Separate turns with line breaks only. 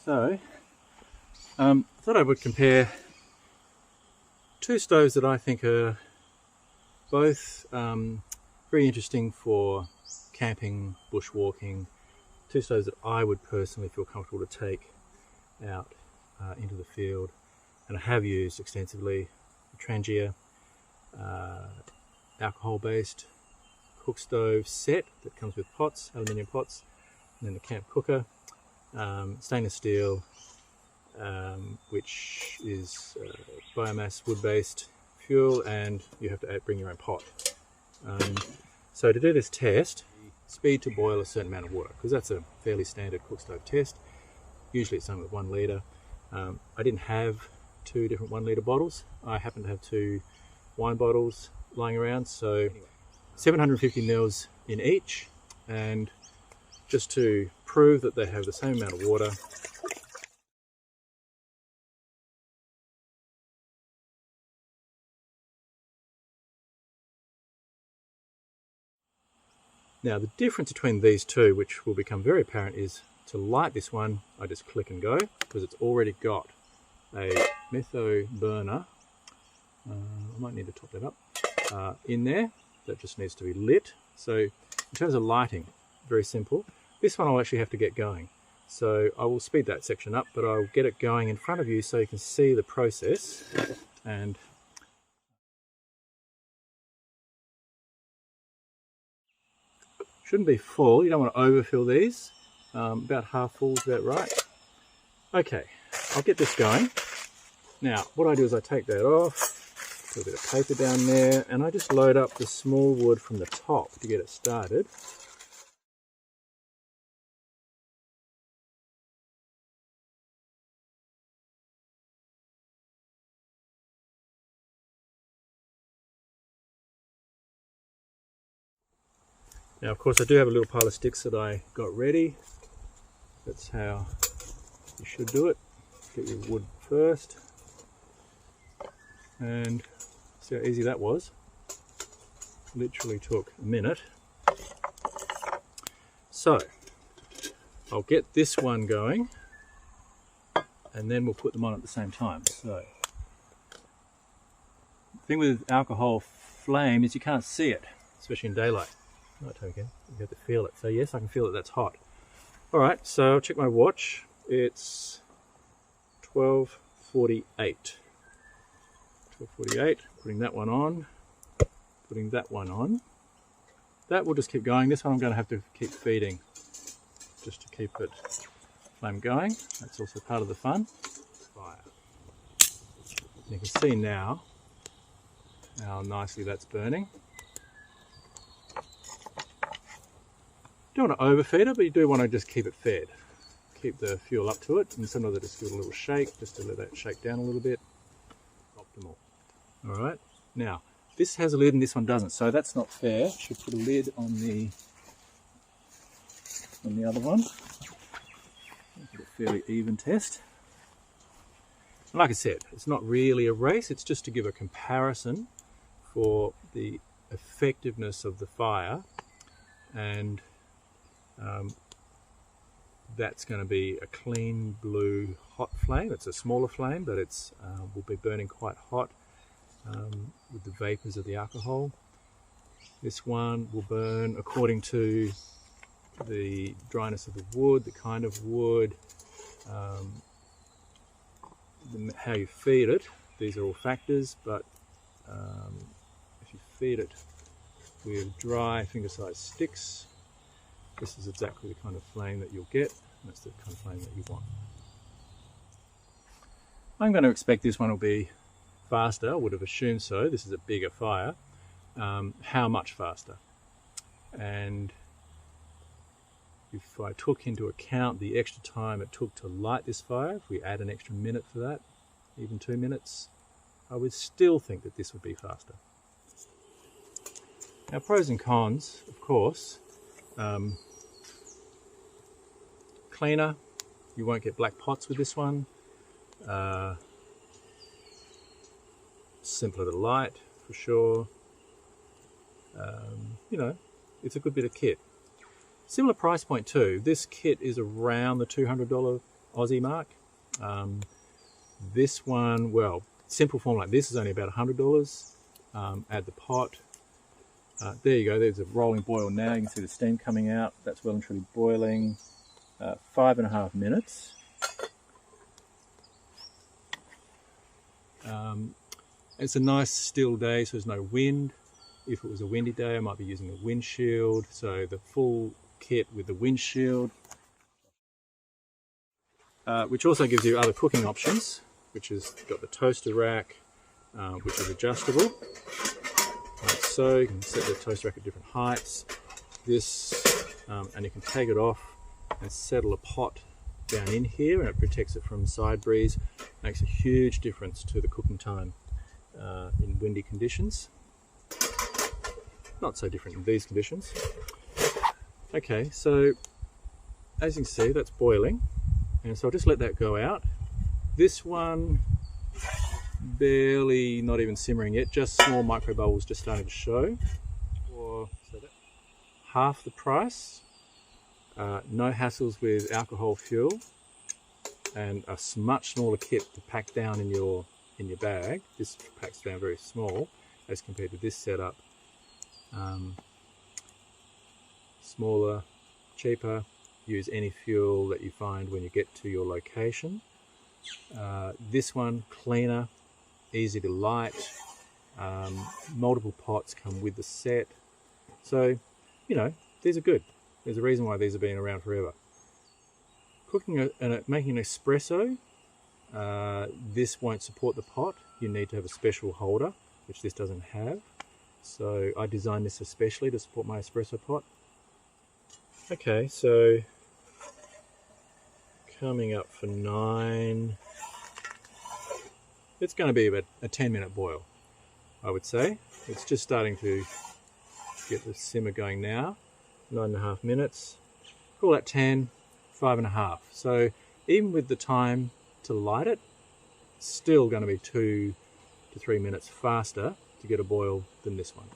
So, I thought I would compare two stoves that I think are both very interesting for camping, bushwalking, two stoves that I would personally feel comfortable to take out into the field, and I have used extensively. The Trangia alcohol-based cook stove set that comes with pots, aluminium pots, and then the camp cooker, stainless steel, which is biomass wood-based fuel, and you have to bring your own pot. So to do this test, speed to boil a certain amount of water, because that's a fairly standard cook stove test. Usually it's done with 1 litre. I didn't have 2 different 1 litre bottles. I happen to have 2 wine bottles lying around, so 750 mils in each, and just to prove that they have the same amount of water, now the difference between these two, which will become very apparent, is to light this one, I just click and go, because it's already got a metho burner. I might need to top that up in there. That just needs to be lit. So in terms of lighting, very simple. This one I'll actually have to get going. So I will speed that section up, but I'll get it going in front of you so you can see the process. And shouldn't be full. You don't want to overfill these. About half full is about right. Okay, I'll get this going. Now, what I do is I take that off, put a bit of paper down there, and I just load up the small wood from the top to get it started. Now, of course, I do have a little pile of sticks that I got ready. That's how you should do it. Get your wood first. And see how easy that was. Literally took a minute. So, I'll get this one going, and then we'll put them on at the same time. So, the thing with alcohol flame is you can't see it, especially in daylight. Nighttime again, you have to feel it. So yes, I can feel that that's hot. All right, so I'll check my watch. It's 12:48. 12:48. Putting that one on. Putting that one on. That will just keep going. This one I'm going to have to keep feeding, just to keep it flame going. That's also part of the fun. Fire. You can see now how nicely that's burning. You don't want to overfeed it, but you do want to just keep it fed. Keep the fuel up to it, and sometimes I just give it a little shake, just to let that shake down a little bit. Optimal. All right. Now, this has a lid and this one doesn't, so that's not fair. Should put a lid on the other one. Make it a fairly even test. And like I said, it's not really a race. It's just to give a comparison for the effectiveness of the fire, and that's going to be a clean blue hot flame. It's a smaller flame, but it's will be burning quite hot with the vapors of the alcohol. This one will burn according to the dryness of the wood, the kind of wood, how you feed it. These are all factors, but if you feed it with dry finger-sized sticks, this is exactly the kind of flame that you'll get, and that's the kind of flame that you want. I'm going to expect this one will be faster. I would have assumed so. This is a bigger fire. How much faster? And if I took into account the extra time it took to light this fire, if we add an extra minute for that, even 2 minutes, I would still think that this would be faster. Now, pros and cons, of course. Cleaner, you won't get black pots with this one. Simpler to light, for sure. You know, it's a good bit of kit. Similar price point too. This kit is around the $200 Aussie mark. This one, well, simple form like this is only about $100. Add the pot. There you go, there's a rolling boil now. You can see the steam coming out. That's well and truly boiling. 5.5 minutes. It's a nice still day, so there's no wind. If it was a windy day, I might be using a windshield. So the full kit with the windshield, which also gives you other cooking options, which has got the toaster rack, which is adjustable. Like so, you can set the toaster rack at different heights. This, and you can take it off and settle a pot down in here, and it protects it from side breeze. Makes a huge difference to the cooking time in windy conditions. Not so different in these conditions. Okay, so as you can see, that's boiling, and so I'll just let that go out. This one, barely, not even simmering yet, just small micro bubbles just starting to show. So that, half the price, no hassles with alcohol fuel, and a much smaller kit to pack down in your bag. This packs down very small as compared to this setup. Smaller, cheaper, use any fuel that you find when you get to your location. This one, cleaner, easy to light, multiple pots come with the set. So, you know, these are good. There's a reason why these have been around forever. Cooking and making an espresso, this won't support the pot. You need to have a special holder, which this doesn't have. So I designed this especially to support my espresso pot. Okay, so coming up for 9. It's going to be about a 10-minute boil, I would say. It's just starting to get the simmer going now. 9.5 minutes. Call that 10, 5.5. So even with the time to light it, it's still going to be 2 to 3 minutes faster to get a boil than this one.